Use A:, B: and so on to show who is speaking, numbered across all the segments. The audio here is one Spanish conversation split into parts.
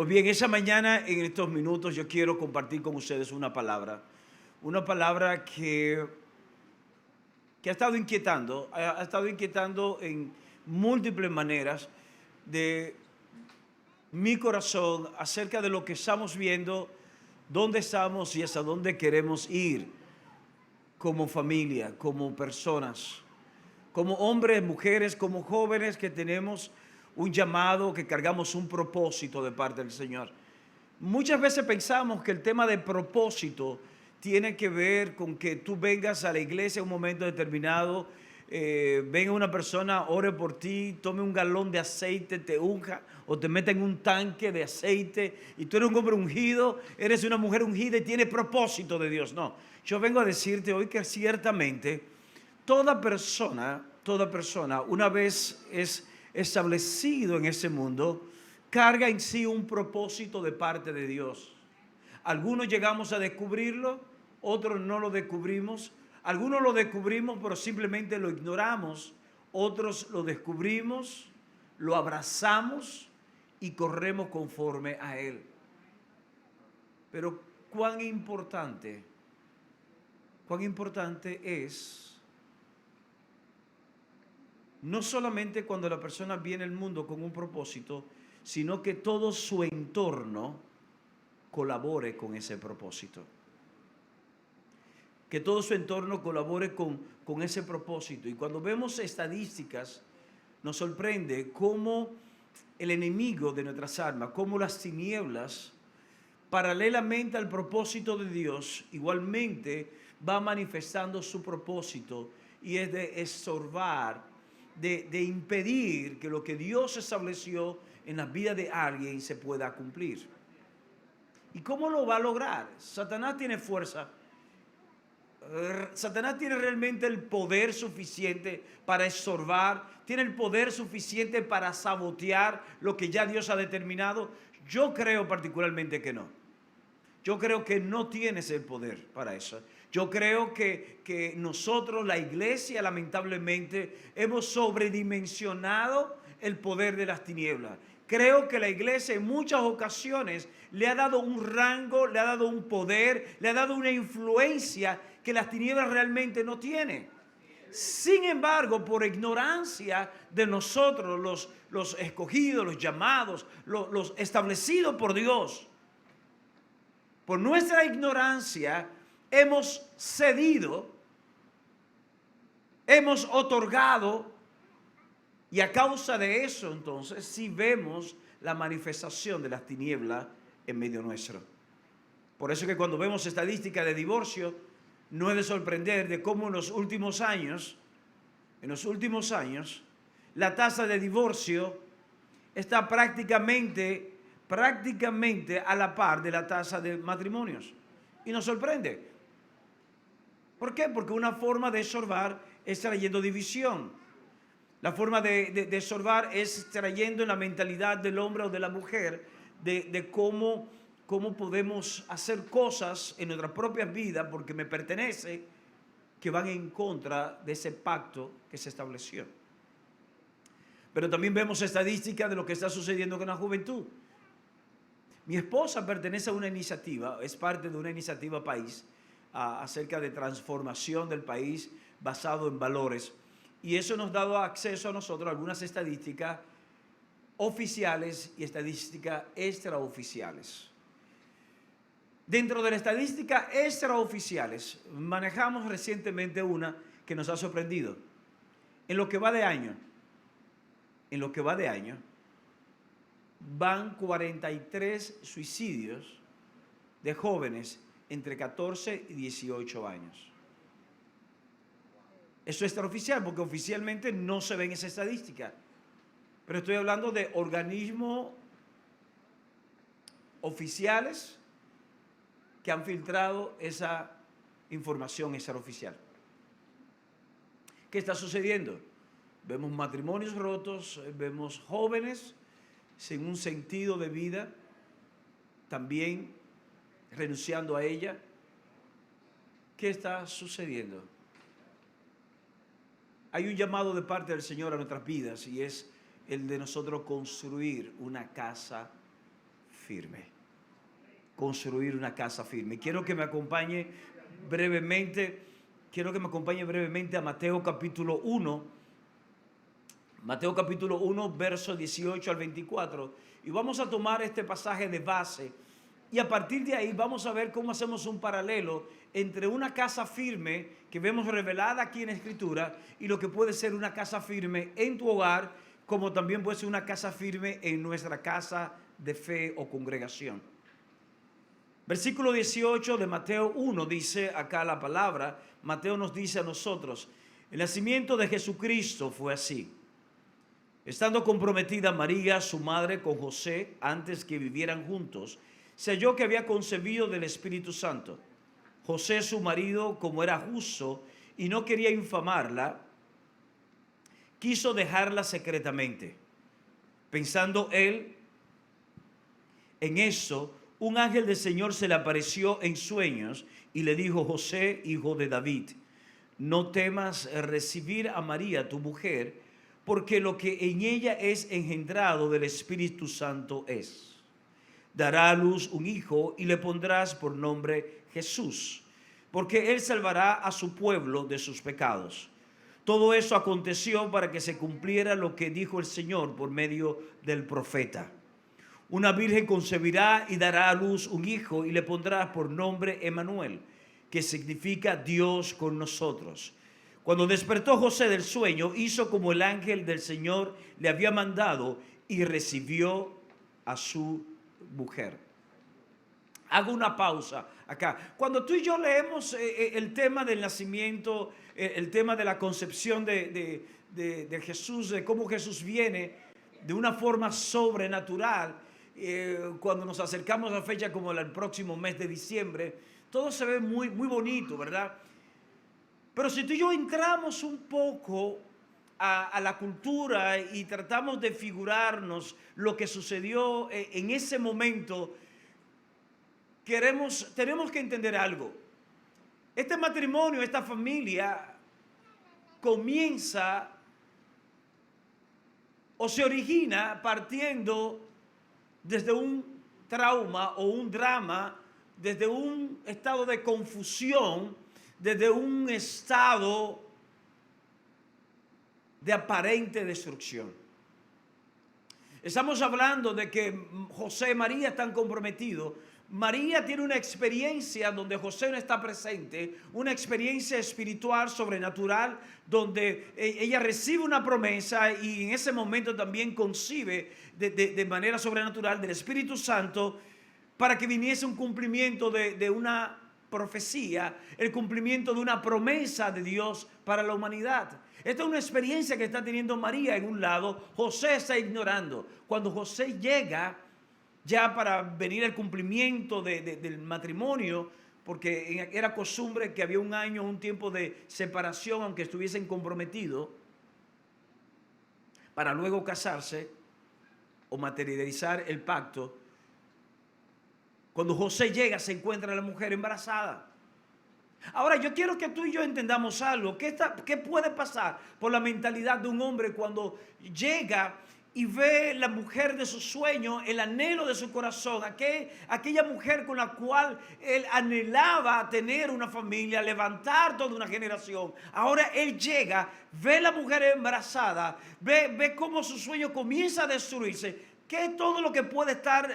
A: Pues bien, esa mañana, en estos minutos, yo quiero compartir con ustedes una palabra que ha estado inquietando en múltiples maneras de mi corazón acerca de lo que estamos viendo, dónde estamos y hasta dónde queremos ir como familia, como personas, como hombres, mujeres, como jóvenes que tenemos un llamado, que cargamos un propósito de parte del Señor. Muchas veces pensamos que el tema de propósito tiene que ver con que tú vengas a la iglesia en un momento determinado, venga una persona, ore por ti, tome un galón de aceite, te unja o te meta en un tanque de aceite y tú eres un hombre ungido, eres una mujer ungida y tienes propósito de Dios. No, yo vengo a decirte hoy que ciertamente toda persona, una vez es establecido en ese mundo, carga en sí un propósito de parte de Dios. Algunos llegamos a descubrirlo, otros no lo descubrimos. Algunos lo descubrimos, pero simplemente lo ignoramos. Otros lo descubrimos, lo abrazamos y corremos conforme a él. Pero cuán importante es no solamente cuando la persona viene al mundo con un propósito, sino que todo su entorno colabore con ese propósito. Que todo su entorno colabore con ese propósito. Y cuando vemos estadísticas, nos sorprende cómo el enemigo de nuestras almas, cómo las tinieblas, paralelamente al propósito de Dios, igualmente va manifestando su propósito y es de estorbar, de impedir que lo que Dios estableció en la vida de alguien se pueda cumplir. ¿Y cómo lo va a lograr? Satanás tiene fuerza. Satanás tiene realmente el poder suficiente para estorbar, tiene el poder suficiente para sabotear lo que ya Dios ha determinado. Yo creo particularmente que no. Yo creo que no tienes el poder para eso. Yo creo que nosotros, la iglesia, lamentablemente, hemos sobredimensionado el poder de las tinieblas. Creo que la iglesia en muchas ocasiones le ha dado un rango, le ha dado un poder, le ha dado una influencia que las tinieblas realmente no tienen. Sin embargo, por ignorancia de nosotros, los escogidos, los llamados, los establecidos por Dios, por nuestra ignorancia hemos cedido, hemos otorgado, y a causa de eso entonces sí vemos la manifestación de las tinieblas en medio nuestro. Por eso que cuando vemos estadísticas de divorcio, no es de sorprender de cómo en los últimos años, la tasa de divorcio está prácticamente a la par de la tasa de matrimonios. Y nos sorprende. ¿Por qué? Porque una forma de estorbar es trayendo división. La forma de estorbar es trayendo en la mentalidad del hombre o de la mujer de cómo podemos hacer cosas en nuestra propia vida porque me pertenece, que van en contra de ese pacto que se estableció. Pero también vemos estadísticas de lo que está sucediendo con la juventud. Mi esposa pertenece a una iniciativa, es parte de una iniciativa país acerca de transformación del país basado en valores. Y eso nos ha dado acceso a nosotros a algunas estadísticas oficiales y estadísticas extraoficiales. Dentro de las estadísticas extraoficiales, manejamos recientemente una que nos ha sorprendido. En lo que va de año, van 43 suicidios de jóvenes entre 14 y 18 años. Eso es extraoficial porque oficialmente no se ve en esa estadística. Pero estoy hablando de organismos oficiales que han filtrado esa información extraoficial. ¿Qué está sucediendo? Vemos matrimonios rotos, vemos jóvenes sin un sentido de vida, también renunciando a ella. ¿Qué está sucediendo? Hay un llamado de parte del Señor a nuestras vidas y es el de nosotros construir una casa firme. Construir una casa firme. Quiero que me acompañe brevemente a Mateo capítulo 1. Mateo capítulo 1, verso 18 al 24. Y vamos a tomar este pasaje de base. Y a partir de ahí vamos a ver cómo hacemos un paralelo entre una casa firme que vemos revelada aquí en la Escritura y lo que puede ser una casa firme en tu hogar, como también puede ser una casa firme en nuestra casa de fe o congregación. Versículo 18 de Mateo 1 dice acá la palabra. Mateo nos dice a nosotros: el nacimiento de Jesucristo fue así. Estando comprometida María, su madre, con José, antes que vivieran juntos, se halló que había concebido del Espíritu Santo. José, su marido, como era justo y no quería infamarla, quiso dejarla secretamente. Pensando él en eso, un ángel del Señor se le apareció en sueños y le dijo: José, hijo de David, no temas recibir a María, tu mujer, porque lo que en ella es engendrado del Espíritu Santo es. Dará a luz un hijo y le pondrás por nombre Jesús, porque él salvará a su pueblo de sus pecados. Todo eso aconteció para que se cumpliera lo que dijo el Señor por medio del profeta. Una virgen concebirá y dará a luz un hijo y le pondrá por nombre Emmanuel, que significa Dios con nosotros. Cuando despertó José del sueño, hizo como el ángel del Señor le había mandado y recibió a su mujer. Hago una pausa acá. Cuando tú y yo leemos el tema del nacimiento, el tema de la concepción de Jesús, de cómo Jesús viene de una forma sobrenatural, cuando nos acercamos a fecha como el próximo mes de diciembre, todo se ve muy, muy bonito, ¿verdad? Pero si tú y yo entramos un poco a la cultura y tratamos de figurarnos lo que sucedió en ese momento, tenemos que entender algo. Este matrimonio, esta familia, comienza o se origina partiendo desde un trauma o un drama, desde un estado de confusión, desde un estado de aparente destrucción. Estamos hablando de que José y María están comprometidos. María tiene una experiencia donde José no está presente, una experiencia espiritual, sobrenatural, donde ella recibe una promesa y en ese momento también concibe de manera sobrenatural del Espíritu Santo para que viniese un cumplimiento de una profecía, el cumplimiento de una promesa de Dios para la humanidad. Esta es una experiencia que está teniendo María en un lado, José está ignorando. Cuando José llega ya para venir el cumplimiento del matrimonio, porque era costumbre que había un año, un tiempo de separación, aunque estuviesen comprometidos, para luego casarse o materializar el pacto. Cuando José llega, se encuentra la mujer embarazada. Ahora, yo quiero que tú y yo entendamos algo. ¿Qué puede pasar por la mentalidad de un hombre cuando llega y ve la mujer de sus sueños, el anhelo de su corazón, aquella mujer con la cual él anhelaba tener una familia, levantar toda una generación? Ahora él llega, ve la mujer embarazada, ve cómo su sueño comienza a destruirse. ¿Qué es todo lo que puede estar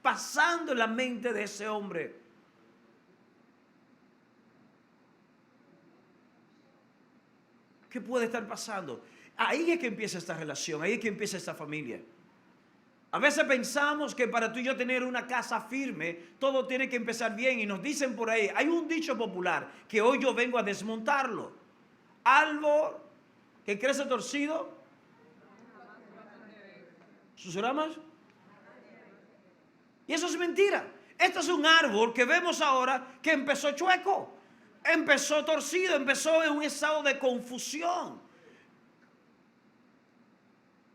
A: pasando en la mente de ese hombre? ¿Qué puede estar pasando? Ahí es que empieza esta relación, ahí es que empieza esta familia. A veces pensamos que para tú y yo tener una casa firme, todo tiene que empezar bien, y nos dicen por ahí, hay un dicho popular que hoy yo vengo a desmontarlo. Algo que crece torcido, sus ramas. Y eso es mentira. Esto es un árbol que vemos ahora que empezó chueco, empezó torcido, empezó en un estado de confusión.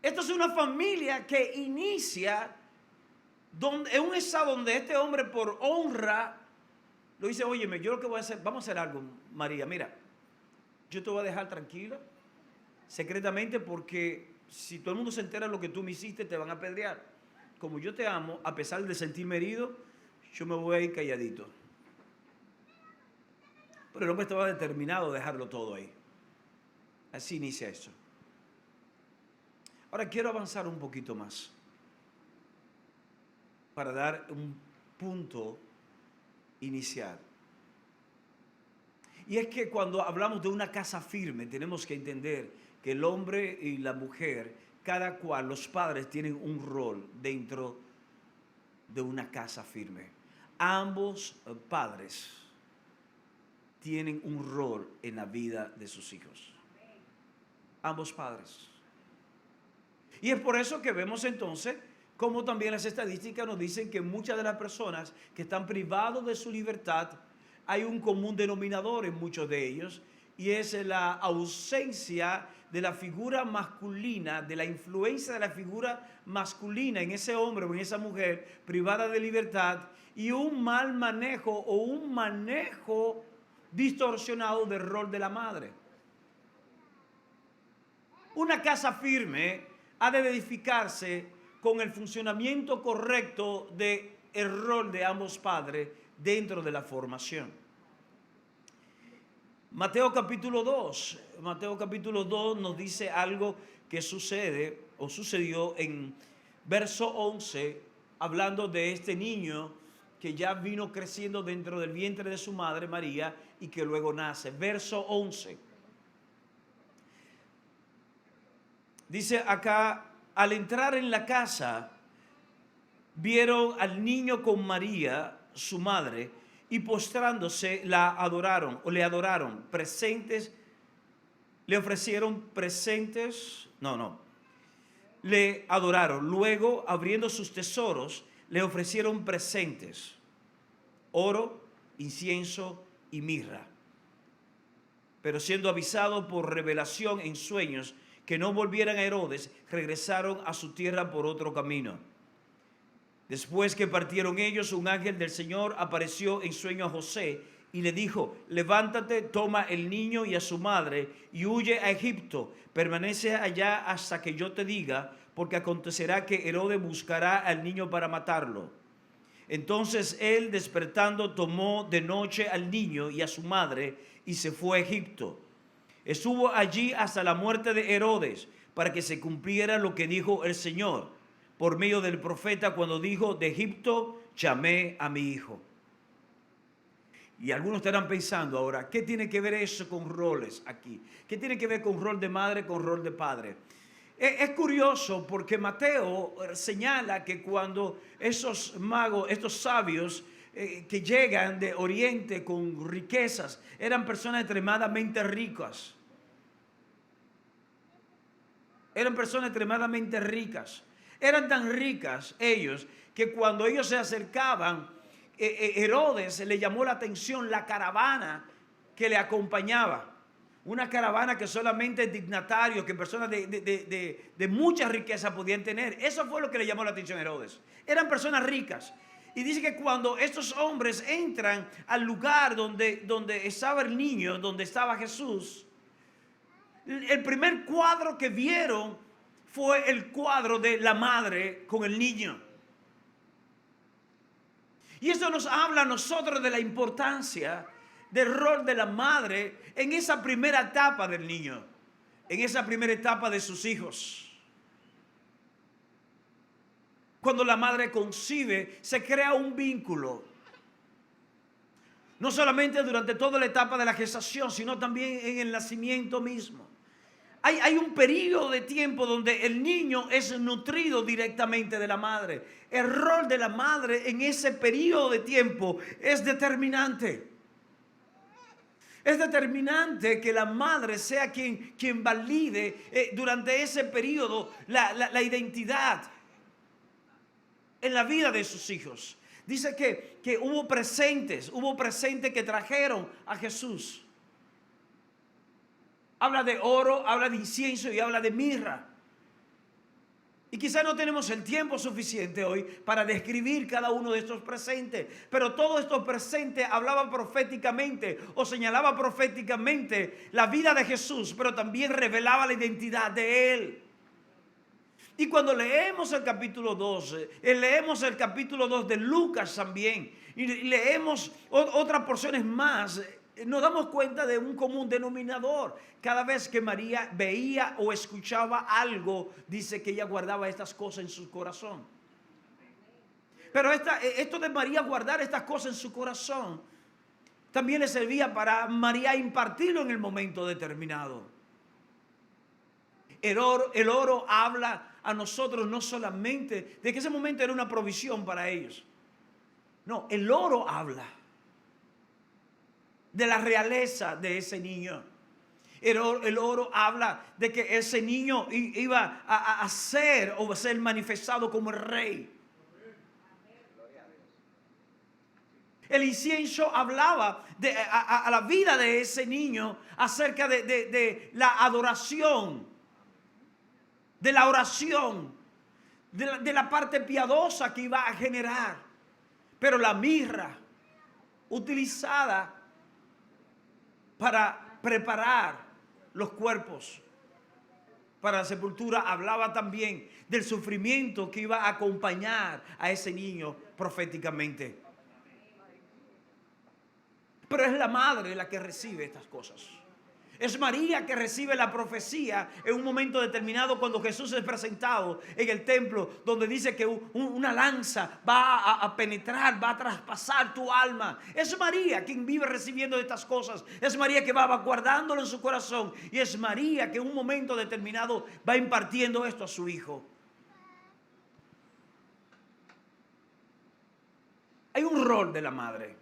A: Esto es una familia que inicia en un estado donde este hombre, por honra, lo dice: óyeme, yo lo que voy a hacer, vamos a hacer algo, María, mira, yo te voy a dejar tranquila, secretamente, porque si todo el mundo se entera de lo que tú me hiciste, te van a apedrear. como yo te amo, a pesar de sentirme herido, yo me voy a ir calladito. Pero el hombre estaba determinado a dejarlo todo ahí. Así inicia eso. Ahora quiero avanzar un poquito más para dar un punto inicial. Y es que cuando hablamos de una casa firme, tenemos que entender que el hombre y la mujer, cada cual, los padres tienen un rol dentro de una casa firme. Ambos padres tienen un rol en la vida de sus hijos. Ambos padres. Y es por eso que vemos entonces como también las estadísticas nos dicen que muchas de las personas que están privados de su libertad, hay un común denominador en muchos de ellos, y es la ausencia de la figura masculina, de la influencia de la figura masculina en ese hombre o en esa mujer privada de libertad, y un mal manejo o un manejo distorsionado del rol de la madre. Una casa firme ha de edificarse con el funcionamiento correcto del rol de ambos padres dentro de la formación. Mateo capítulo 2 nos dice algo que sucede o sucedió en verso 11, hablando de este niño que ya vino creciendo dentro del vientre de su madre María y que luego nace. Verso 11. Dice acá, al entrar en la casa, vieron al niño con María, su madre, y postrándose la adoraron o le adoraron. Presentes, le ofrecieron presentes, le adoraron. Luego, abriendo sus tesoros, le ofrecieron presentes, oro, incienso y mirra. Pero siendo avisado por revelación en sueños que no volvieran a Herodes, regresaron a su tierra por otro camino. Después que partieron ellos, un ángel del Señor apareció en sueño a José y le dijo, levántate, toma el niño y a su madre y huye a Egipto. Permanece allá hasta que yo te diga, porque acontecerá que Herodes buscará al niño para matarlo. Entonces él, despertando, tomó de noche al niño y a su madre y se fue a Egipto. Estuvo allí hasta la muerte de Herodes, para que se cumpliera lo que dijo el Señor por medio del profeta cuando dijo, de Egipto llamé a mi hijo. Y algunos estarán pensando ahora, ¿qué tiene que ver eso con roles aquí? ¿Qué tiene que ver con rol de madre, con rol de padre? Es curioso porque Mateo señala que cuando esos magos, estos sabios que llegan de Oriente con riquezas, eran personas extremadamente ricas. Eran personas extremadamente ricas. Eran tan ricas ellos que cuando ellos se acercaban, Herodes le llamó la atención la caravana que le acompañaba. Una caravana que solamente dignatarios, que personas de mucha riqueza podían tener. Eso fue lo que le llamó la atención a Herodes. Eran personas ricas. Y dice que cuando estos hombres entran al lugar donde estaba el niño, donde estaba Jesús, el primer cuadro que vieron fue el cuadro de la madre con el niño. Y eso nos habla a nosotros de la importancia del rol de la madre en esa primera etapa del niño, en esa primera etapa de sus hijos. Cuando la madre concibe, se crea un vínculo. No solamente durante toda la etapa de la gestación, sino también en el nacimiento mismo. Hay un periodo de tiempo donde el niño es nutrido directamente de la madre. El rol de la madre en ese periodo de tiempo es determinante. Es determinante que la madre sea quien valide durante ese periodo la identidad en la vida de sus hijos. Dice que hubo presentes que trajeron a Jesús. Habla de oro, habla de incienso y habla de mirra. Y quizás no tenemos el tiempo suficiente hoy para describir cada uno de estos presentes. Pero todos estos presentes hablaban proféticamente o señalaba proféticamente la vida de Jesús, pero también revelaba la identidad de Él. Y cuando leemos el capítulo 12, leemos el capítulo 2 de Lucas también, y leemos otras porciones más, nos damos cuenta de un común denominador. Cada vez que María veía o escuchaba algo, dice que ella guardaba estas cosas en su corazón. Pero esto de María guardar estas cosas en su corazón, también le servía para María impartirlo en el momento determinado. El oro habla a nosotros no solamente de que ese momento era una provisión para ellos. No, el oro habla de la realeza de ese niño. El oro habla de que ese niño iba a ser o a ser manifestado como el rey. El incienso hablaba a la vida de ese niño acerca de la adoración, de la oración, de la parte piadosa que iba a generar. Pero la mirra utilizada para preparar los cuerpos para la sepultura hablaba también del sufrimiento que iba a acompañar a ese niño proféticamente. Pero es la madre la que recibe estas cosas. Es María que recibe la profecía en un momento determinado cuando Jesús es presentado en el templo, donde dice que una lanza va a penetrar, va a traspasar tu alma. Es María quien vive recibiendo estas cosas. Es María que va guardándolo en su corazón. Y es María que en un momento determinado va impartiendo esto a su hijo. Hay un rol de la madre.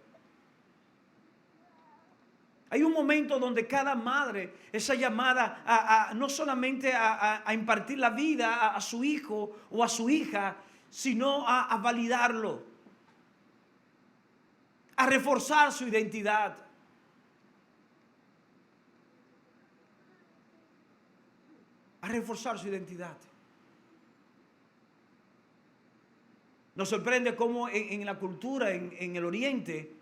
A: Hay un momento donde cada madre es llamada no solamente a impartir la vida a su hijo o a su hija, sino a validarlo, a reforzar su identidad. A reforzar su identidad. Nos sorprende cómo en la cultura, en el Oriente,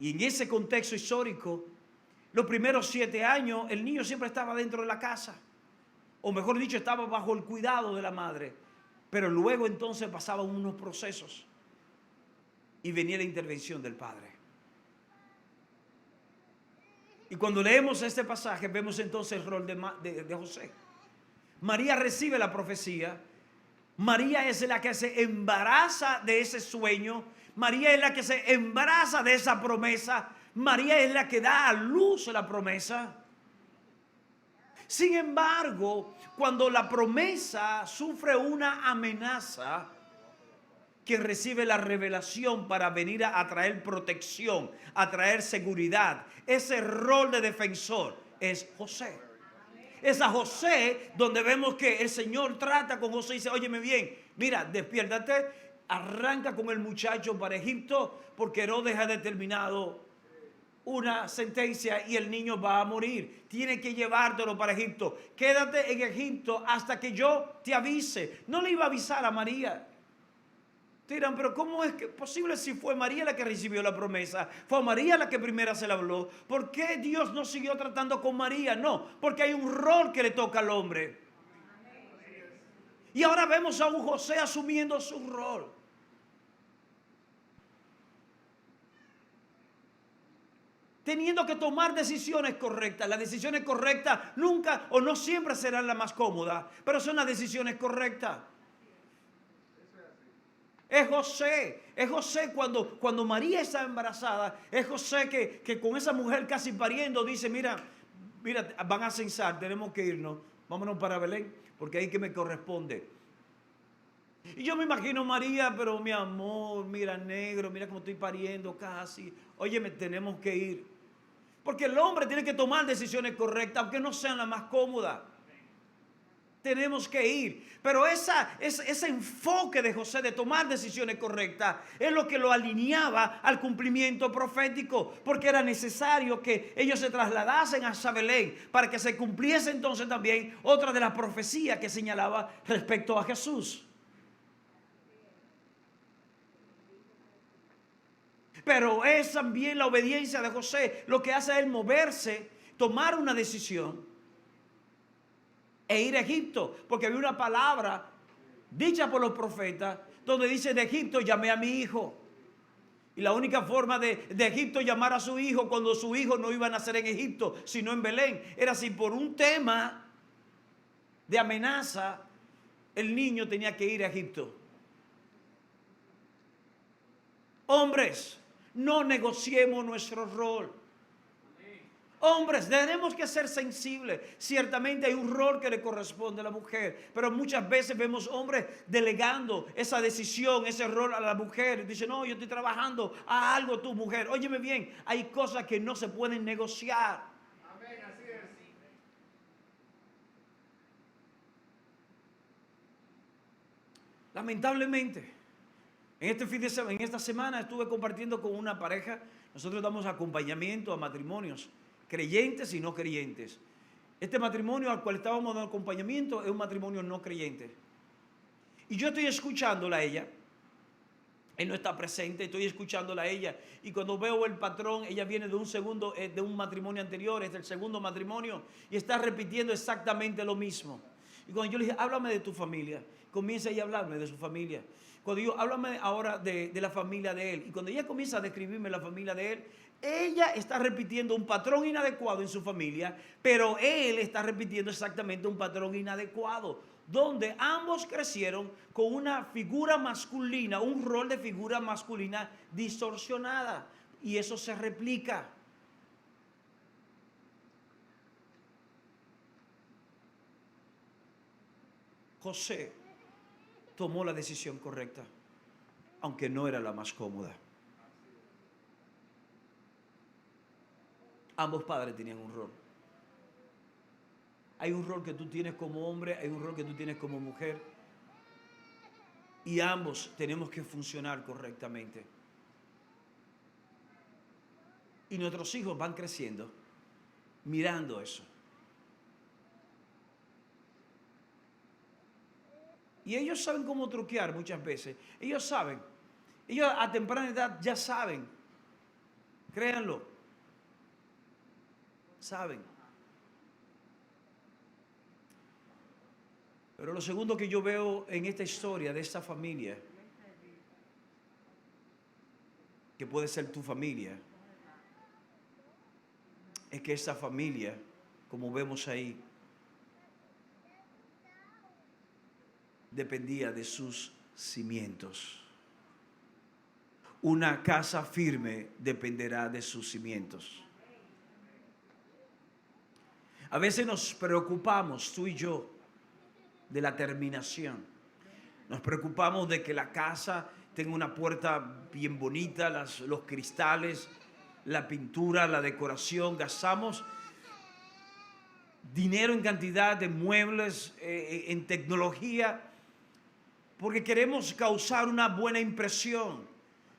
A: y en ese contexto histórico, los primeros 7 años, el niño siempre estaba dentro de la casa. O mejor dicho, estaba bajo el cuidado de la madre. Pero luego entonces pasaban unos procesos y venía la intervención del padre. Y cuando leemos este pasaje, vemos entonces el rol de José. María recibe la profecía. María es la que se embaraza de ese sueño. María es la que se embaraza de esa promesa. María es la que da a luz la promesa. Sin embargo, cuando la promesa sufre una amenaza, quien recibe la revelación para venir a traer protección, a traer seguridad, ese rol de defensor es José. Es a José donde vemos que el Señor trata con José y dice, óyeme bien, mira, despiértate, arranca con el muchacho para Egipto, porque Herodes ha determinado una sentencia y el niño va a morir. Tiene que llevártelo para Egipto. Quédate en Egipto hasta que yo te avise. No le iba a avisar a María. Te dirán, pero ¿cómo es posible si fue María la que recibió la promesa? Fue María la que primero se la habló. ¿Por qué Dios no siguió tratando con María? No, porque hay un rol que le toca al hombre. Y ahora vemos a un José asumiendo su rol. Teniendo que tomar decisiones correctas. Las decisiones correctas nunca o no siempre serán las más cómodas, pero son las decisiones correctas. Es José cuando María está embarazada, es José que con esa mujer casi pariendo dice, mira, van a censar, tenemos que irnos, vámonos para Belén, porque ahí que me corresponde. Y yo me imagino María, pero mi amor, mira negro, mira cómo estoy pariendo casi, óyeme, tenemos que ir. Porque el hombre tiene que tomar decisiones correctas, aunque no sean las más cómodas. Tenemos que ir. Pero ese enfoque de José de tomar decisiones correctas es lo que lo alineaba al cumplimiento profético, porque era necesario que ellos se trasladasen a Belén para que se cumpliese entonces también otra de las profecías que señalaba respecto a Jesús. Pero es también la obediencia de José lo que hace a él moverse, tomar una decisión e ir a Egipto, porque había una palabra dicha por los profetas donde dice: de Egipto llamé a mi hijo. Y la única forma de Egipto llamar a su hijo, cuando su hijo no iba a nacer en Egipto, sino en Belén, era si por un tema de amenaza el niño tenía que ir a Egipto. Hombres, no negociemos nuestro rol. Hombres, tenemos que ser sensibles. Ciertamente hay un rol que le corresponde a la mujer, pero muchas veces vemos hombres delegando esa decisión, ese rol a la mujer. Dice: no, yo estoy trabajando, haz algo tu mujer. Óyeme bien, hay cosas que no se pueden negociar.
B: Amén, así es.
A: Lamentablemente, en esta semana estuve compartiendo con una pareja. Nosotros damos acompañamiento a matrimonios, creyentes y no creyentes. Este matrimonio al cual estábamos dando acompañamiento es un matrimonio no creyente. Y yo estoy escuchándola a ella. Él no está presente, estoy escuchándola a ella. Y cuando veo el patrón, ella viene de un matrimonio anterior, es del segundo matrimonio, y está repitiendo exactamente lo mismo. Y cuando yo le dije: háblame de tu familia, comienza ella a hablarme de su familia. Cuando yo: háblame ahora de la familia de él. Y cuando ella comienza a describirme la familia de él, ella está repitiendo un patrón inadecuado en su familia, pero él está repitiendo exactamente un patrón inadecuado, donde ambos crecieron con una figura masculina, un rol de figura masculina distorsionada. Y eso se replica. José tomó la decisión correcta, aunque no era la más cómoda. Ambos padres tenían un rol. Hay un rol que tú tienes como hombre, hay un rol que tú tienes como mujer. Y ambos tenemos que funcionar correctamente. Y nuestros hijos van creciendo mirando eso. Y ellos saben cómo truquear muchas veces. Ellos saben. Ellos a temprana edad ya saben. Créanlo. Saben. Pero lo segundo que yo veo en esta historia de esta familia, que puede ser tu familia, es que esta familia, como vemos ahí, dependía de sus cimientos. Una casa firme dependerá de sus cimientos. A veces nos preocupamos, tú y yo, de la terminación. Nos preocupamos de que la casa tenga una puerta bien bonita, los cristales, la pintura, la decoración. Gastamos dinero en cantidad de muebles, en tecnología, porque queremos causar una buena impresión.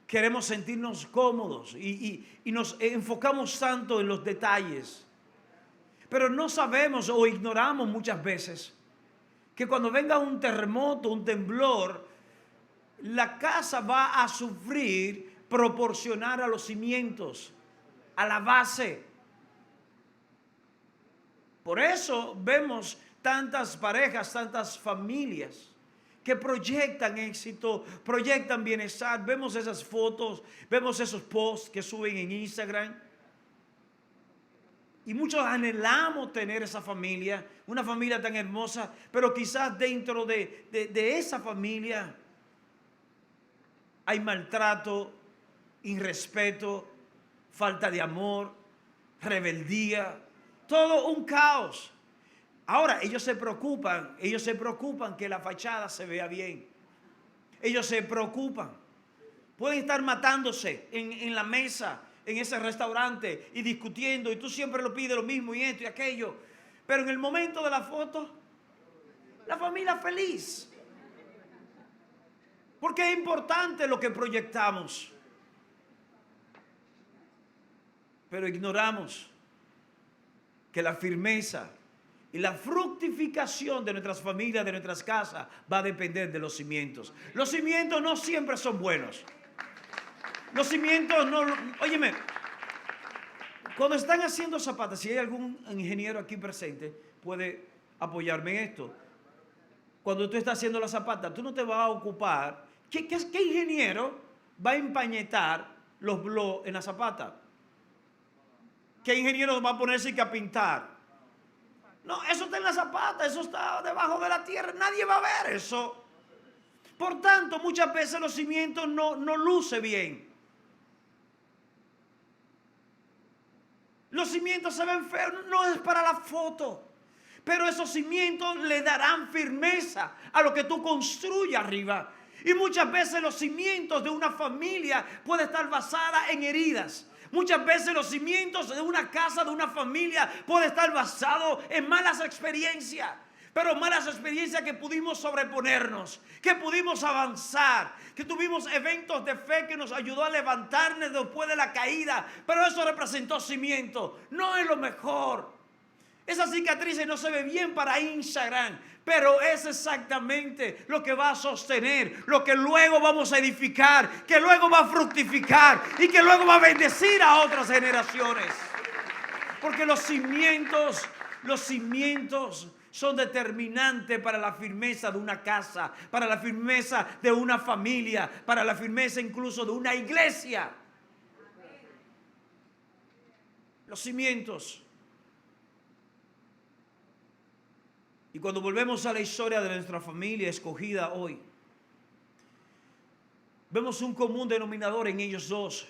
A: Queremos sentirnos cómodos y nos enfocamos tanto en los detalles. Pero no sabemos o ignoramos muchas veces que cuando venga un terremoto, un temblor, la casa va a sufrir proporcionar a los cimientos, a la base. Por eso vemos tantas parejas, tantas familias que proyectan éxito, proyectan bienestar. Vemos esas fotos, vemos esos posts que suben en Instagram. Y muchos anhelamos tener esa familia, una familia tan hermosa, pero quizás dentro de esa familia hay maltrato, irrespeto, falta de amor, rebeldía, todo un caos. Ahora, ellos se preocupan que la fachada se vea bien. Ellos se preocupan. Pueden estar matándose en la mesa, en ese restaurante y discutiendo, y tú siempre lo pides lo mismo y esto y aquello. Pero en el momento de la foto, la familia feliz. Porque es importante lo que proyectamos. Pero ignoramos que la firmeza y la fructificación de nuestras familias, de nuestras casas, va a depender de los cimientos. Los cimientos no siempre son buenos. Los cimientos no... Óyeme, cuando están haciendo zapatas, si hay algún ingeniero aquí presente, puede apoyarme en esto. Cuando tú estás haciendo la zapata, tú no te vas a ocupar. ¿Qué ingeniero va a empañetar los blogs en la zapata? ¿Qué ingeniero va a ponerse a pintar? No, eso está en la zapata, eso está debajo de la tierra, nadie va a ver eso. Por tanto, muchas veces los cimientos no luce bien. Los cimientos se ven feos, no es para la foto. Pero esos cimientos le darán firmeza a lo que tú construyas arriba. Y muchas veces los cimientos de una familia pueden estar basadas en heridas. Muchas veces los cimientos de una casa, de una familia, pueden estar basados en malas experiencias. Pero malas experiencias que pudimos sobreponernos, que pudimos avanzar, que tuvimos eventos de fe que nos ayudó a levantarnos después de la caída. Pero eso representó cimiento, no es lo mejor. Esa cicatriz no se ve bien para Instagram, pero es exactamente lo que va a sostener, lo que luego vamos a edificar, que luego va a fructificar y que luego va a bendecir a otras generaciones. Porque los cimientos son determinantes para la firmeza de una casa, para la firmeza de una familia, para la firmeza incluso de una iglesia. Los cimientos. Y cuando volvemos a la historia de nuestra familia escogida hoy, vemos un común denominador en ellos dos,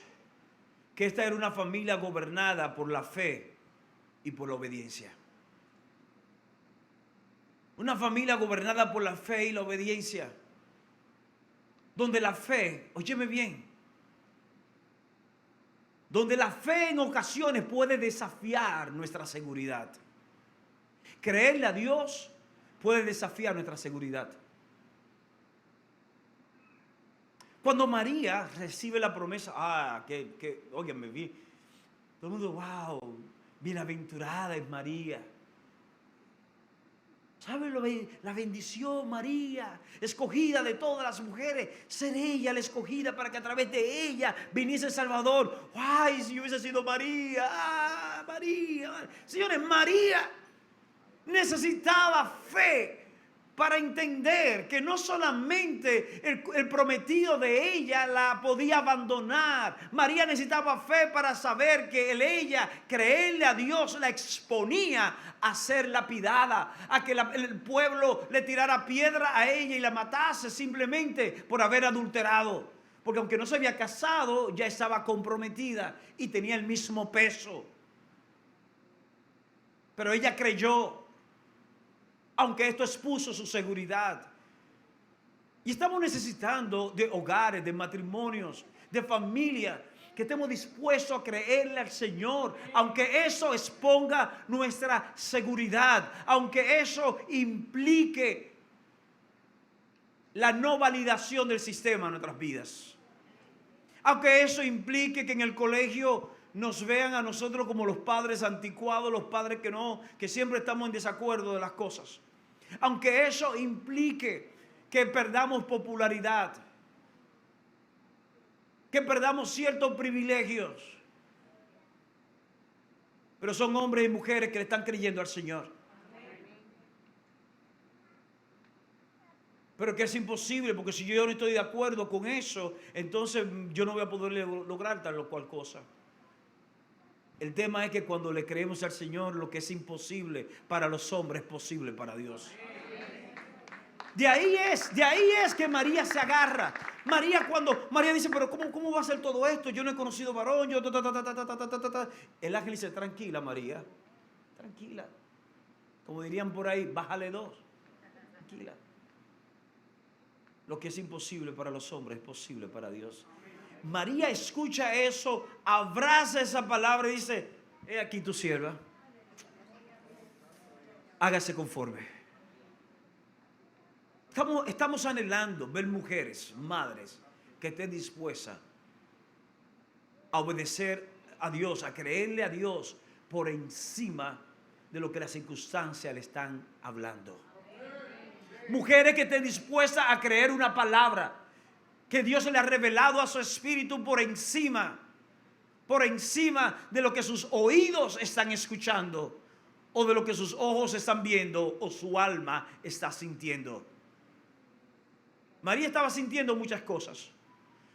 A: que esta era una familia gobernada por la fe y por la obediencia. Una familia gobernada por la fe y la obediencia, donde la fe, óyeme bien, donde la fe en ocasiones puede desafiar nuestra seguridad. Creerle a Dios puede desafiar nuestra seguridad. Cuando María recibe la promesa, óyeme bien, todo el mundo, wow, bienaventurada es María. ¿Sabe la bendición, María, escogida de todas las mujeres? Ser ella la escogida para que a través de ella viniese el Salvador. ¡Ay, si yo hubiese sido María! ¡Ah, María! Señores, María necesitaba fe para entender que no solamente el prometido de ella la podía abandonar. María necesitaba fe para saber que ella, creerle a Dios, la exponía a ser lapidada, a que el pueblo le tirara piedra a ella y la matase simplemente por haber adulterado. Porque aunque no se había casado, ya estaba comprometida y tenía el mismo peso. Pero ella creyó, aunque esto expuso su seguridad. Y estamos necesitando de hogares, de matrimonios, de familias, que estemos dispuestos a creerle al Señor, aunque eso exponga nuestra seguridad, aunque eso implique la no validación del sistema en nuestras vidas, aunque eso implique que en el colegio nos vean a nosotros como los padres anticuados, los padres que siempre estamos en desacuerdo de las cosas. Aunque eso implique que perdamos popularidad, que perdamos ciertos privilegios. Pero son hombres y mujeres que le están creyendo al Señor. Pero que es imposible, porque si yo no estoy de acuerdo con eso, entonces yo no voy a poder lograr tal o cual cosa. El tema es que cuando le creemos al Señor, lo que es imposible para los hombres es posible para Dios. De ahí es que María se agarra. María dice, pero ¿cómo va a ser todo esto? Yo no he conocido varón. El ángel dice, tranquila María, tranquila. Como dirían por ahí, bájale 2. Tranquila. Lo que es imposible para los hombres es posible para Dios. María escucha eso, abraza esa palabra y dice, he aquí tu sierva, hágase conforme. Estamos anhelando ver mujeres, madres, que estén dispuestas a obedecer a Dios, a creerle a Dios por encima de lo que las circunstancias le están hablando. Mujeres que estén dispuestas a creer una palabra que Dios le ha revelado a su espíritu por encima de lo que sus oídos están escuchando. o de lo que sus ojos están viendo o su alma está sintiendo. María estaba sintiendo muchas cosas.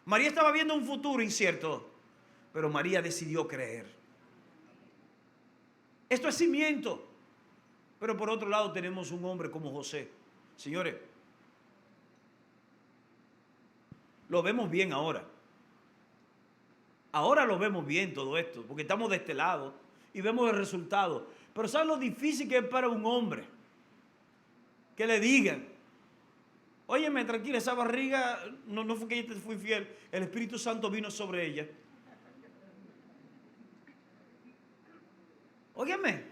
A: María estaba viendo un futuro incierto, pero María decidió creer. Esto es cimiento. Pero por otro lado tenemos un hombre como José. Señores, lo vemos bien ahora. Ahora lo vemos bien todo esto, porque estamos de este lado y vemos el resultado. Pero ¿saben lo difícil que es para un hombre? Que le digan, óyeme, tranquila, esa barriga no fue que ella te fue infiel, el Espíritu Santo vino sobre ella. Óyeme,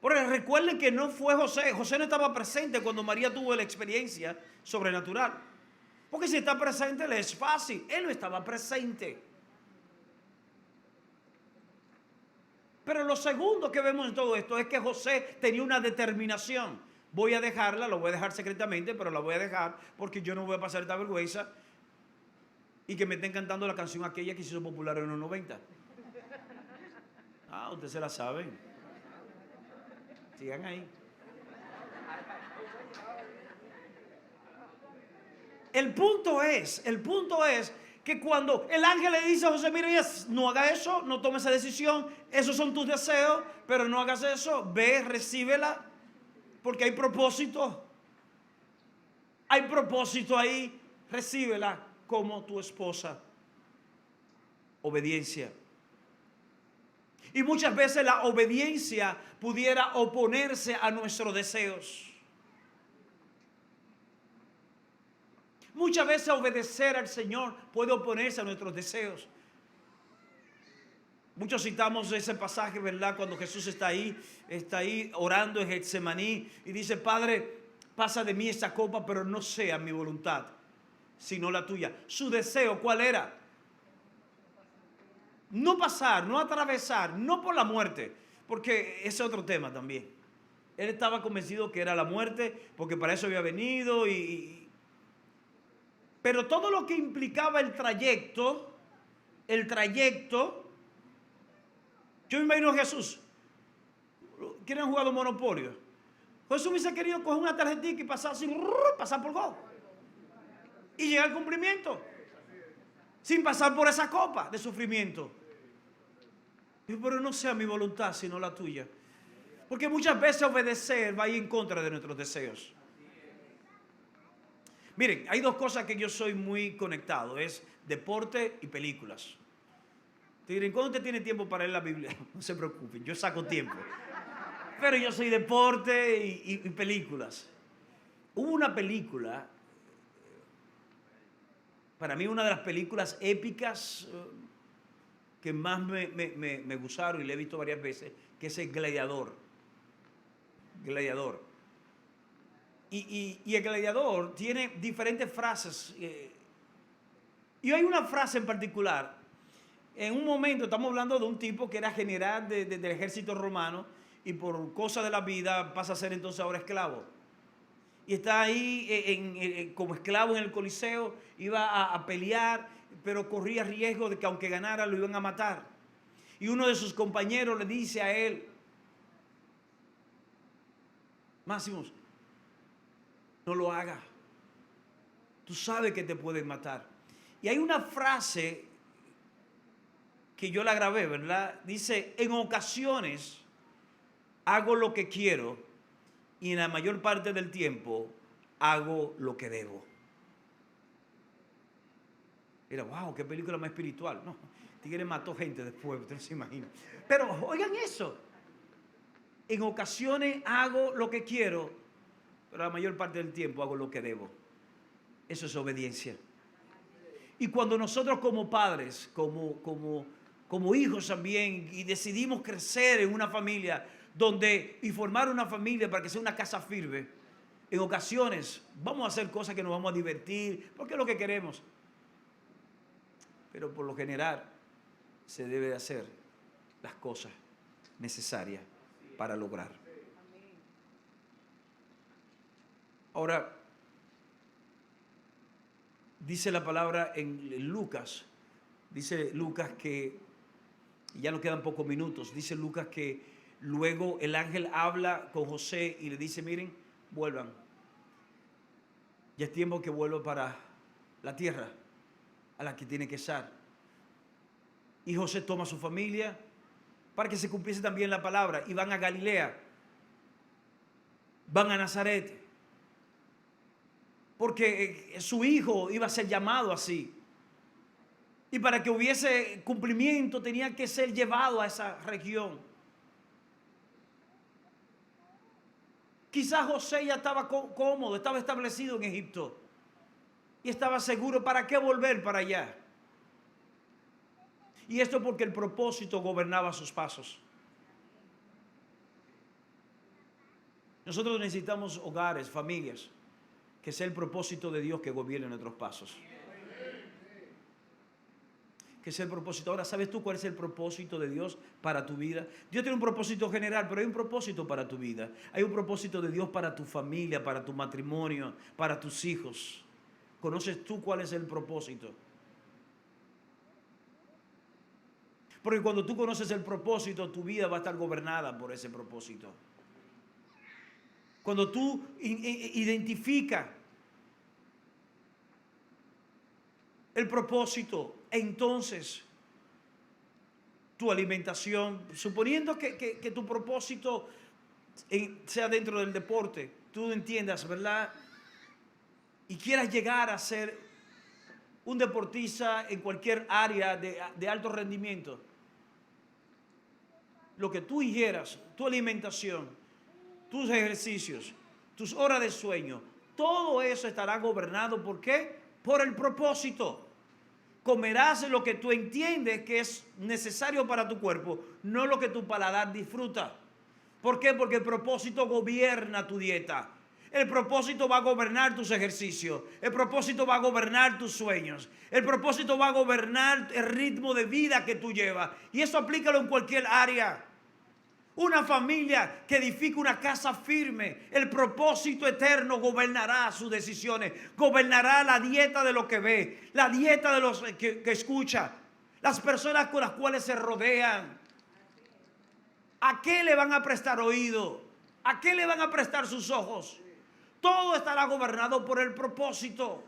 A: porque recuerden que no fue José. José no estaba presente cuando María tuvo la experiencia sobrenatural. Porque si está presente le es fácil. Él no estaba presente. Pero lo segundo que vemos en todo esto es que José tenía una determinación. Voy a dejarla, lo voy a dejar secretamente, pero la voy a dejar porque yo no voy a pasar esta vergüenza y que me estén cantando la canción aquella que se hizo popular en los 90. Ah, ustedes se la saben. Sigan ahí. El punto es que cuando el ángel le dice a José, mira, no haga eso, no tome esa decisión, esos son tus deseos, pero no hagas eso, ve, recíbela, porque hay propósito ahí, recíbela como tu esposa. Obediencia. Y muchas veces la obediencia pudiera oponerse a nuestros deseos. Muchas veces obedecer al Señor puede oponerse a nuestros deseos. Muchos citamos ese pasaje, ¿verdad? Cuando Jesús está ahí orando en Getsemaní y dice, Padre, pasa de mí esta copa, pero no sea mi voluntad, sino la tuya. Su deseo, ¿cuál era? No pasar, no atravesar, no por la muerte, porque ese es otro tema también. Él estaba convencido que era la muerte, porque para eso había venido pero todo lo que implicaba el trayecto, yo me imagino a Jesús. ¿Quiénes han jugado Monopolio? Jesús me hubiese querido coger una tarjetita y pasar así, pasar por Go. Y llegar al cumplimiento. Sin pasar por esa copa de sufrimiento. Pero no sea mi voluntad, sino la tuya. Porque muchas veces obedecer va a ir en contra de nuestros deseos. Miren, hay dos cosas que yo soy muy conectado, es deporte y películas. Te dirán, ¿cuándo usted tiene tiempo para leer la Biblia? No se preocupen, yo saco tiempo. Pero yo soy deporte y películas. Hubo una película, para mí una de las películas épicas que más me gustaron y la he visto varias veces, que es El Gladiador. Gladiador. Y el Gladiador tiene diferentes frases. Y hay una frase en particular. En un momento estamos hablando de un tipo que era general del ejército romano y por cosas de la vida pasa a ser entonces ahora esclavo. Y está ahí como esclavo en el Coliseo, iba a pelear, pero corría riesgo de que aunque ganara lo iban a matar. Y uno de sus compañeros le dice a él, Máximos, no lo hagas. Tú sabes que te pueden matar. Y hay una frase que yo la grabé, ¿verdad? Dice, en ocasiones hago lo que quiero y en la mayor parte del tiempo hago lo que debo. Mira, wow, qué película más espiritual. No, Tigre mató gente después, usted no se imagina. Pero oigan eso. En ocasiones hago lo que quiero, pero la mayor parte del tiempo hago lo que debo. Eso es obediencia. Y cuando nosotros como padres, como hijos también, y decidimos crecer en una familia y formar una familia para que sea una casa firme, en ocasiones vamos a hacer cosas que nos vamos a divertir, porque es lo que queremos. Pero por lo general se debe de hacer las cosas necesarias para lograr. Ahora, dice la palabra en Lucas, dice Lucas que, ya nos quedan pocos minutos, dice Lucas que Luego el ángel habla con José y le dice, miren, vuelvan. Ya es tiempo que vuelva para la tierra a la que tiene que estar. Y José toma a su familia para que se cumpliese también la palabra. Y van a Galilea, van a Nazaret, porque su hijo iba a ser llamado así. Y para que hubiese cumplimiento tenía que ser llevado a esa región. Quizás José ya estaba cómodo, estaba establecido en Egipto. Y estaba seguro, ¿para qué volver para allá? Y esto porque el propósito gobernaba sus pasos. Nosotros necesitamos hogares, familias, que sea el propósito de Dios que gobierne nuestros pasos. Que sea el propósito. Ahora, ¿sabes tú cuál es el propósito de Dios para tu vida? Dios tiene un propósito general, pero hay un propósito para tu vida. Hay un propósito de Dios para tu familia, para tu matrimonio, para tus hijos. ¿Conoces tú cuál es el propósito? Porque cuando tú conoces el propósito, tu vida va a estar gobernada por ese propósito. Cuando tú identificas el propósito, entonces tu alimentación, suponiendo que tu propósito sea dentro del deporte, tú entiendas, ¿verdad? Y quieras llegar a ser un deportista en cualquier área de alto rendimiento, lo que tú ingieras, tu alimentación, tus ejercicios, tus horas de sueño, todo eso estará gobernado. ¿Por qué? Por el propósito. Comerás lo que tú entiendes que es necesario para tu cuerpo, no lo que tu paladar disfruta. ¿Por qué? Porque el propósito gobierna tu dieta. El propósito va a gobernar tus ejercicios. El propósito va a gobernar tus sueños. El propósito va a gobernar el ritmo de vida que tú llevas. Y eso aplícalo en cualquier área. Una familia que edifica una casa firme, el propósito eterno gobernará sus decisiones, gobernará la dieta de lo que ve, la dieta de los que escucha, las personas con las cuales se rodean. ¿A qué le van a prestar oído? ¿A qué le van a prestar sus ojos? Todo estará gobernado por el propósito.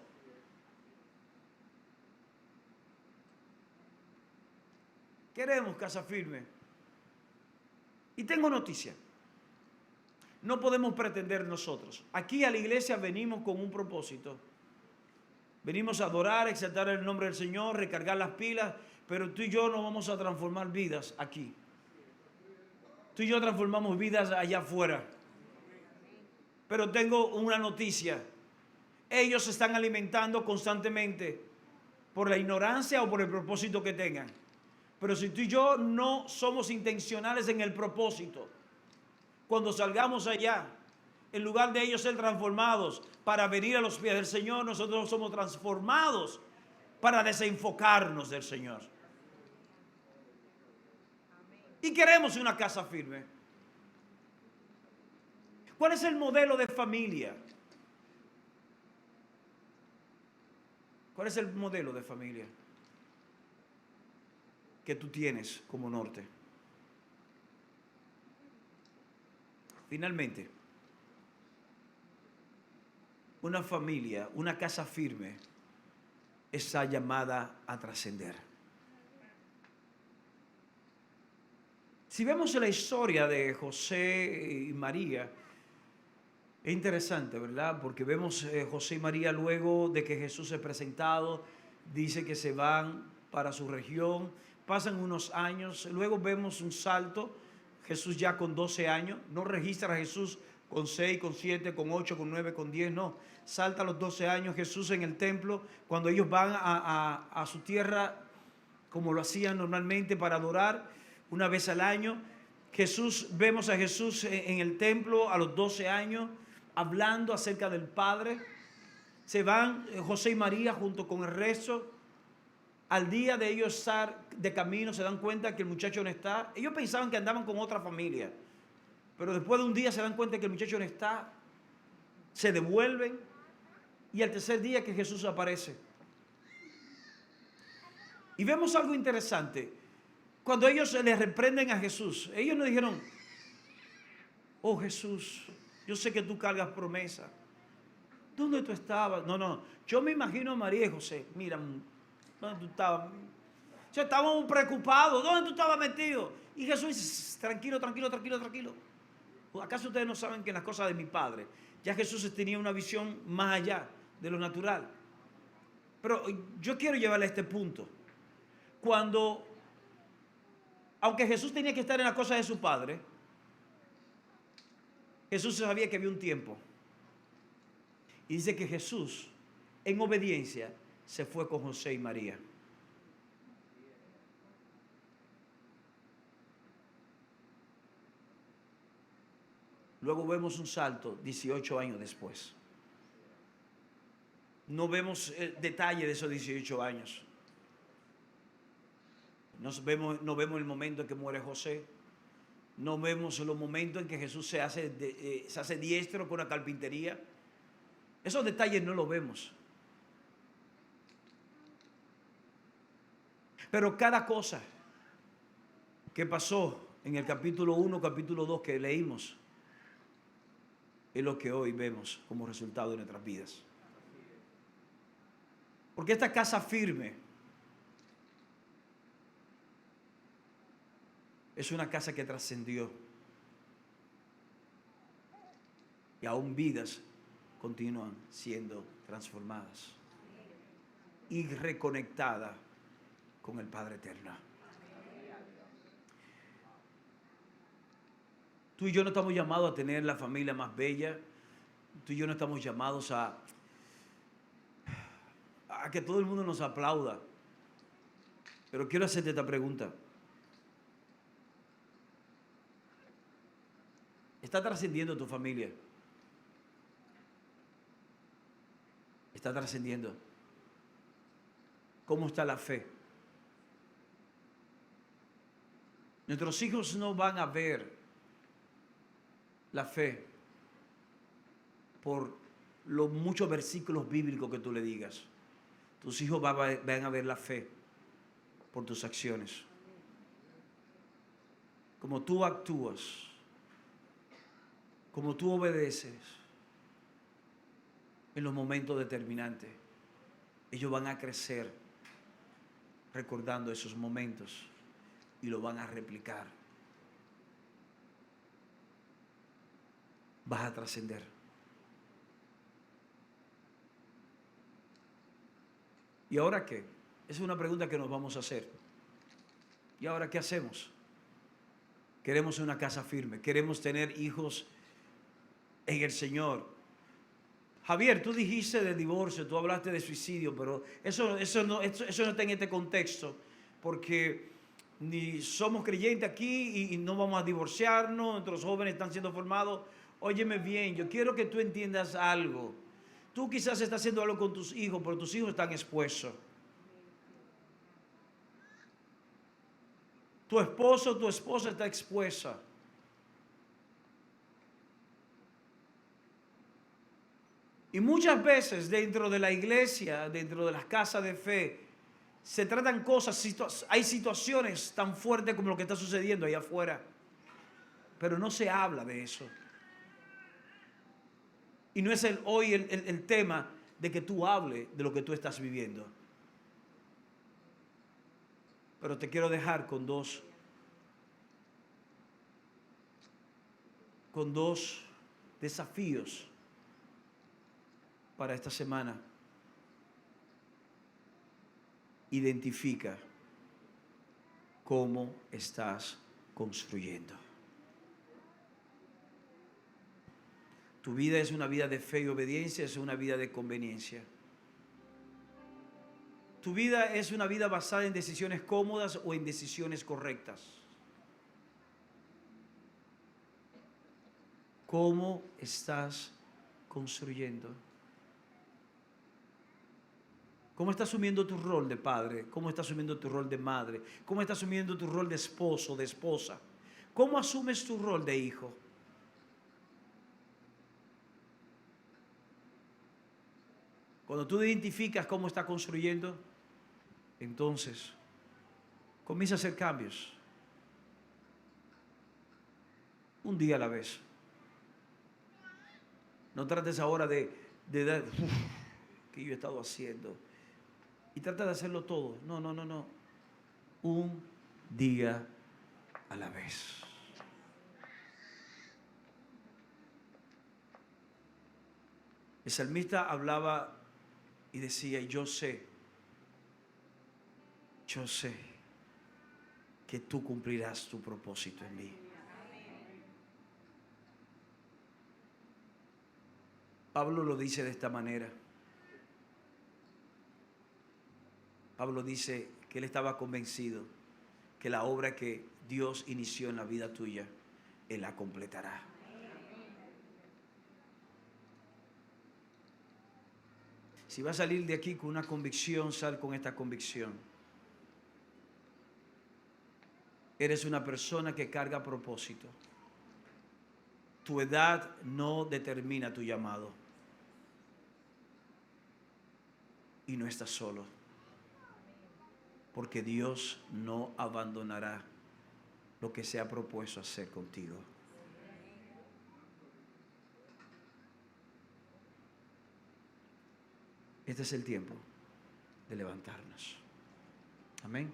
A: Queremos casa firme. Y tengo noticia. No podemos pretender nosotros. Aquí a la iglesia venimos con un propósito. Venimos a adorar, exaltar el nombre del Señor, recargar las pilas, pero tú y yo no vamos a transformar vidas aquí. Tú y yo transformamos vidas allá afuera. Pero tengo una noticia. Ellos se están alimentando constantemente por la ignorancia o por el propósito que tengan. Pero si tú y yo no somos intencionales en el propósito, cuando salgamos allá, en lugar de ellos ser transformados para venir a los pies del Señor, nosotros somos transformados para desenfocarnos del Señor. Y queremos una casa firme. ¿Cuál es el modelo de familia? ¿Cuál es el modelo de familia que tú tienes como norte? Finalmente, una familia, una casa firme, está llamada a trascender. Si vemos la historia de José y María, es interesante, ¿verdad? Porque vemos José y María luego de que Jesús es presentado, dice que se van para su región, pasan unos años, luego vemos un salto, Jesús ya con 12 años, no registra a Jesús con 6, con 7, con 8, con 9, con 10, no, salta a los 12 años Jesús en el templo, cuando ellos van a su tierra, como lo hacían normalmente para adorar, una vez al año. Vemos a Jesús en el templo a los 12 años, hablando acerca del Padre. Se van José y María junto con el resto. Al día de ellos estar de camino se dan cuenta que el muchacho no está. Ellos pensaban que andaban con otra familia, pero después de un día se dan cuenta que el muchacho no está. Se devuelven y al tercer día que Jesús aparece. Y vemos algo interesante. Cuando ellos le reprenden a Jesús, ellos no dijeron, oh Jesús, yo sé que tú cargas promesa. ¿Dónde tú estabas? No, no, yo me imagino a María y José. Mira, ¿dónde tú estabas? O sea, estábamos preocupados. ¿Dónde tú estabas metido? Y Jesús dice, tranquilo, tranquilo, tranquilo, tranquilo. ¿Acaso ustedes no saben que en las cosas de mi Padre, ya Jesús tenía una visión más allá de lo natural? Pero yo quiero llevarle a este punto. Cuando, aunque Jesús tenía que estar en las cosas de su Padre, Jesús sabía que había un tiempo. Y dice que Jesús, en obediencia, se fue con José y María. Luego vemos un salto 18 años después. No vemos el detalle de esos 18 años. No vemos el momento en que muere José. No vemos los momentos en que Jesús se hace diestro con la carpintería. Esos detalles no los vemos. Pero cada cosa que pasó en el capítulo 1, capítulo 2 que leímos, es lo que hoy vemos como resultado de nuestras vidas. Porque esta casa firme es una casa que trascendió. Y aún vidas continúan siendo transformadas y reconectadas con el Padre Eterno. Tú y yo no estamos llamados a tener la familia más bella. Tú y yo no estamos llamados a que todo el mundo nos aplauda. Pero quiero hacerte esta pregunta. ¿Está trascendiendo tu familia? ¿Está trascendiendo? ¿Cómo está la fe? Nuestros hijos no van a ver la fe por los muchos versículos bíblicos que tú le digas. Tus hijos van a ver la fe por tus acciones. Como tú actúas, como tú obedeces en los momentos determinantes. Ellos van a crecer recordando esos momentos y lo van a replicar. Vas a trascender. ¿Y ahora qué? Esa es una pregunta que nos vamos a hacer. ¿Y ahora qué hacemos? Queremos una casa firme, queremos tener hijos en el Señor. Javier, tú dijiste de divorcio, tú hablaste de suicidio, pero eso no está en este contexto, porque ni somos creyentes aquí y no vamos a divorciarnos, nuestros jóvenes están siendo formados. Óyeme bien, yo quiero que tú entiendas algo. Tú quizás estás haciendo algo con tus hijos, pero tus hijos están expuestos. Tu esposo o tu esposa está expuesta. Y muchas veces dentro de la iglesia, dentro de las casas de fe, se tratan cosas, hay situaciones tan fuertes como lo que está sucediendo allá afuera, pero no se habla de eso. Y no es hoy el tema de que tú hables de lo que tú estás viviendo. Pero te quiero dejar con dos desafíos para esta semana. Identifica cómo estás construyendo. Tu vida es una vida de fe y obediencia, es una vida de conveniencia. Tu vida es una vida basada en decisiones cómodas o en decisiones correctas. ¿Cómo estás construyendo? ¿Cómo estás asumiendo tu rol de padre? ¿Cómo estás asumiendo tu rol de madre? ¿Cómo estás asumiendo tu rol de esposo, de esposa? ¿Cómo asumes tu rol de hijo? Cuando tú identificas cómo estás construyendo, entonces comienza a hacer cambios. Un día a la vez. No trates ahora de dar, que yo he estado haciendo. Y trata de hacerlo todo. No, no, no, no. Un día a la vez. El salmista hablaba y decía, yo sé que tú cumplirás tu propósito en mí. Pablo lo dice de esta manera. Pablo dice que él estaba convencido que la obra que Dios inició en la vida tuya, Él la completará. Si vas a salir de aquí con una convicción, sal con esta convicción. Eres una persona que carga propósito. Tu edad no determina tu llamado. Y no estás solo. Porque Dios no abandonará lo que se ha propuesto hacer contigo. Este es el tiempo de levantarnos. Amén.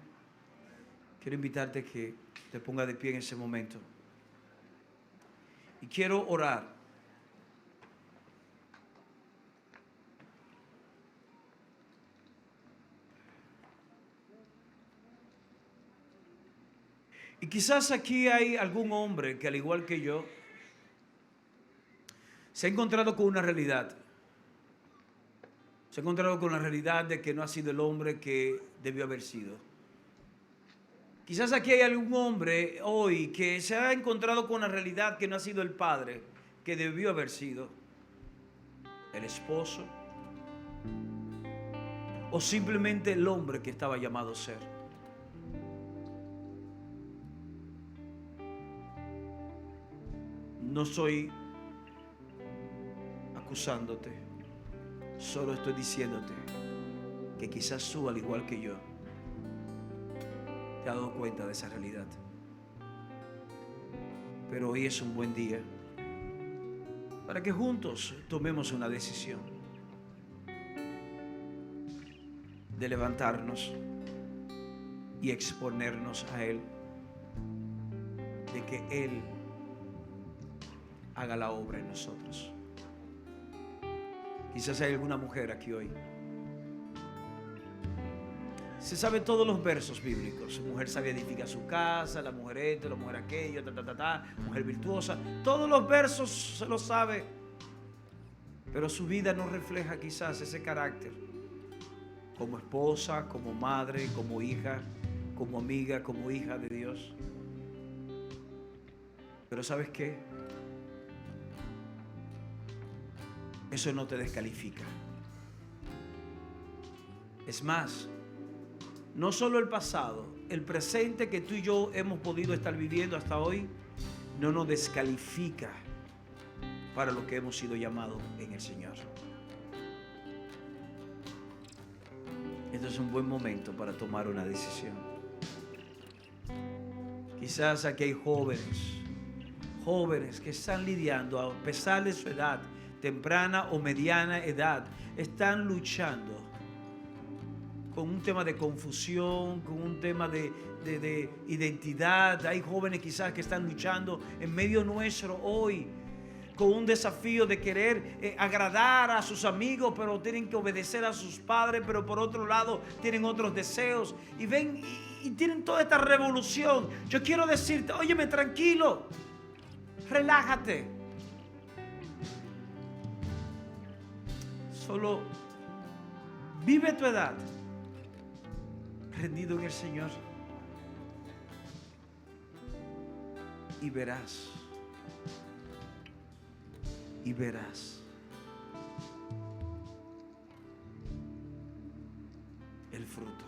A: Quiero invitarte que te pongas de pie en ese momento. Y quiero orar. Y quizás aquí hay algún hombre que, al igual que yo, se ha encontrado con una realidad. Se ha encontrado con la realidad de que no ha sido el hombre que debió haber sido. Quizás aquí hay algún hombre hoy que se ha encontrado con la realidad que no ha sido el padre que debió haber sido, el esposo, o simplemente el hombre que estaba llamado a ser. No estoy acusándote, solo estoy diciéndote que quizás tú, al igual que yo, te has dado cuenta de esa realidad. Pero hoy es un buen día para que juntos tomemos una decisión de levantarnos y exponernos a Él, de que Él haga la obra en nosotros. Quizás hay alguna mujer aquí hoy. Se sabe todos los versos bíblicos. Mujer sabia edifica su casa, la mujer esto, la mujer aquello, mujer virtuosa. Todos los versos se los sabe. Pero su vida no refleja quizás ese carácter. Como esposa, como madre, como hija, como amiga, como hija de Dios. Pero ¿sabes qué? Eso no te descalifica. Es más, no solo el pasado, el presente que tú y yo hemos podido estar viviendo hasta hoy, no nos descalifica para lo que hemos sido llamados en el Señor. Este es un buen momento para tomar una decisión. Quizás aquí hay jóvenes que están lidiando, a pesar de su edad, temprana o mediana edad, están luchando con un tema de confusión, con un tema de identidad. Hay jóvenes quizás que están luchando en medio nuestro hoy con un desafío de querer agradar a sus amigos, pero tienen que obedecer a sus padres, pero por otro lado tienen otros deseos y ven y tienen toda esta revolución. Yo quiero decirte, óyeme, tranquilo, relájate. Solo vive tu edad rendido en el Señor y verás el fruto.